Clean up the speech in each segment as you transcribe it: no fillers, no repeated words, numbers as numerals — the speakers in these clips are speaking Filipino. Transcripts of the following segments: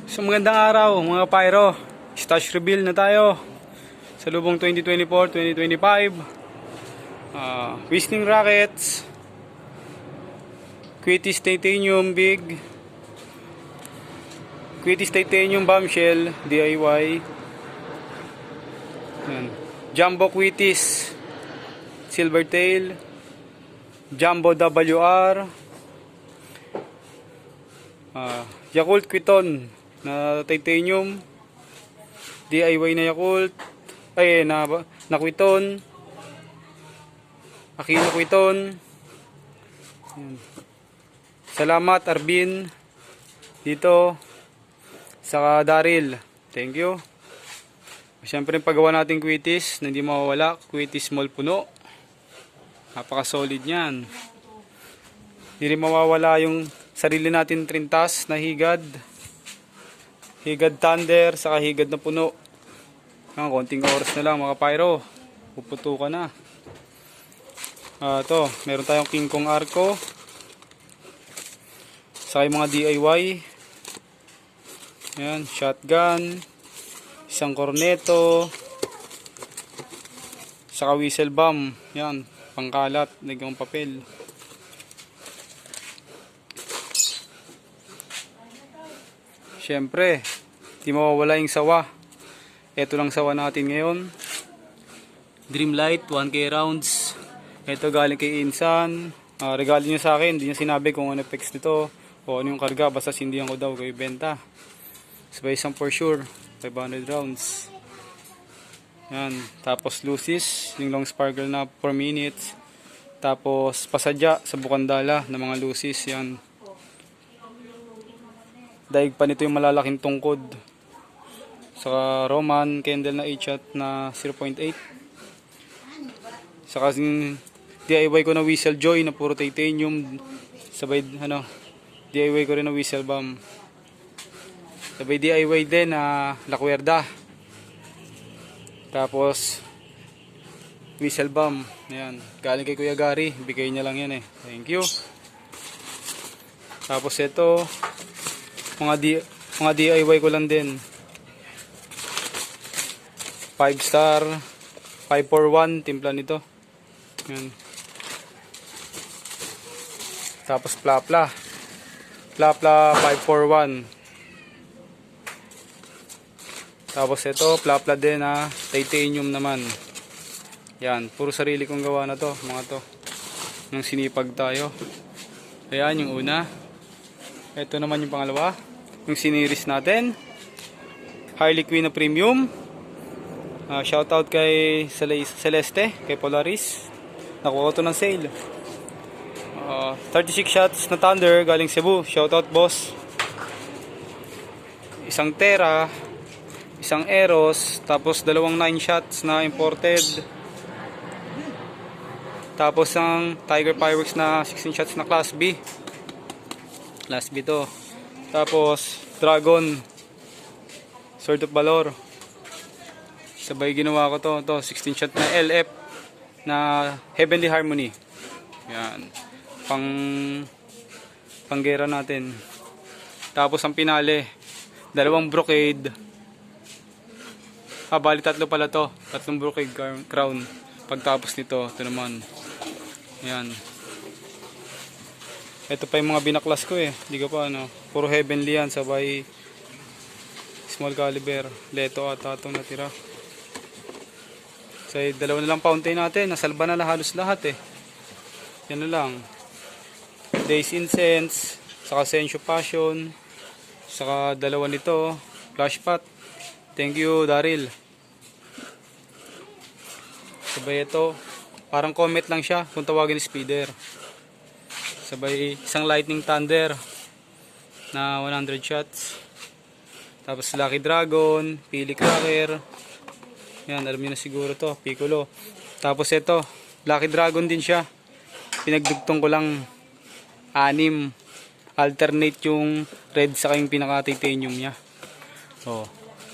So magandang araw mga pyro. Stash reveal na tayo sa lubong 2024-2025. Whistling Rockets, Quitis Titanium Big, Quitis Titanium Bombshell DIY, yan. Jumbo Quitis Silvertail, Jumbo WR, Yakult Quiton na titanium, DIY na Yakult, na Quiton, Aquino Quiton. Salamat Arbin dito sa Daryl, thank you. Siyempre paggawa natin Quitis na hindi mawawala, Quitis small puno, napaka solid niyan. Hindi rin mawawala yung sarili natin trintas na higad thunder, saka higad na puno. Konting oras na lang mga pyro, puputo ka na. Ito, meron tayong King Kong Arco, saka yung mga DIY. Yan, shotgun, isang corneto, saka whistle bomb. Yan, pangkalat, nagyang papel. Siyempre, di mawawala yung sawa. Ito lang sawa natin ngayon. Dreamlight 1K rounds. Ito galing kay Insan. Regalo niya sa akin. Hindi niya sinabi kung ano effects nito o ano yung karga. Basta sindihan ko daw kayo benta. Sabay isang for sure. 500 rounds. Yan. Tapos lucis. Yung long sparkle na 4 minutes. Tapos pasadya sa bukandala ng mga lucis. Yan. Daig pa nito yung malalaking tungkod. Saka Roman candle na 8-shot na 0.8. Saka DIY ko na whistle joy na puro titanium. Sabay DIY ko rin na whistle bomb. Sabay DIY din na lakwerda. Tapos whistle bomb. Ayan, galing kay Kuya Gary, bigay niya lang yan eh. Thank you. Tapos ito mga DIY ko lang din. 5 star 541 timpla nito. Yan. Tapos Plapla 541. Tapos ito Plapla din na titanium naman. Yan, puro sarili kong gawa na to, mga to. Nang sinipag tayo. Ayan yung una. Ito naman yung pangalawa, yung siniris natin, Harley Quinn na premium. Shoutout kay Celeste, kay Polaris. Nakuha ko ito ng sale. 36 shots na Thunder galing Cebu. Shoutout boss. Isang Terra, isang Eros, tapos dalawang 9 shots na imported. Tapos ang Tiger Fireworks na 16 shots na Class B. Class B to. Tapos Dragon Sword of Valor. Sabay ginawa ko to 16 shot na LF na Heavenly Harmony. Yan. Panggera natin. Tapos ang pinali, dalawang brocade. Bali tatlo pala to. Tatlong brocade crown. Pagtapos nito, ito naman. Yan. Ito pa yung mga binaklas ko eh. Hindi ko pa puro heavenly yan. Sabay small caliber. Leto ata itong natira. So dalawa na lang fountain natin. Nasalba na halos lahat eh. Yan na lang. Days Incense. Saka Sensual Passion. Saka dalawa nito. Flash pot. Thank you Daryl. Sabay ito. Parang comet lang siya. Kung tawagin speeder. Sabay isang Lightning Thunder na 100 shots. Tapos Lucky Dragon, Pili Cracker. Yan, alam niyo na siguro to, Piccolo. Tapos ito, Lucky Dragon din siya. Pinagdugtong ko lang 6. Alternate yung red sa yung pinaka-titanium niya.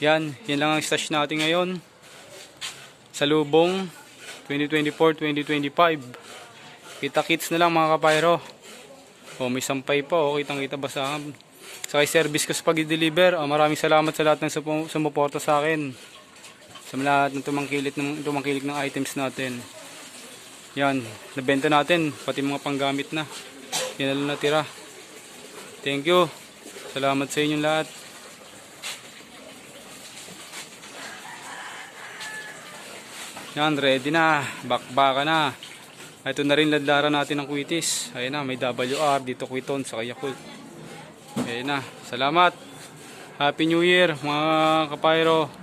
Yan lang ang stash natin ngayon. Sa lubong 2024-2025. Kita kits na lang mga kapayro. May sampay pa, kitang kita basahan. sa kay service ko sa pag-deliver. Maraming salamat sa lahat ng sumuporta sa akin. Sa lahat ng tumangkilik ng items natin. Yan, nabenta natin, pati mga panggamit na. Yan na lang natira. Thank you. Salamat sa inyong lahat. Yan, ready na. Bakbaka na. Ito na rin ladlaran natin ng Quitis. Ayan na, may WR, dito Quiton, sa Yakult. Ayan na, salamat. Happy New Year mga kapayro.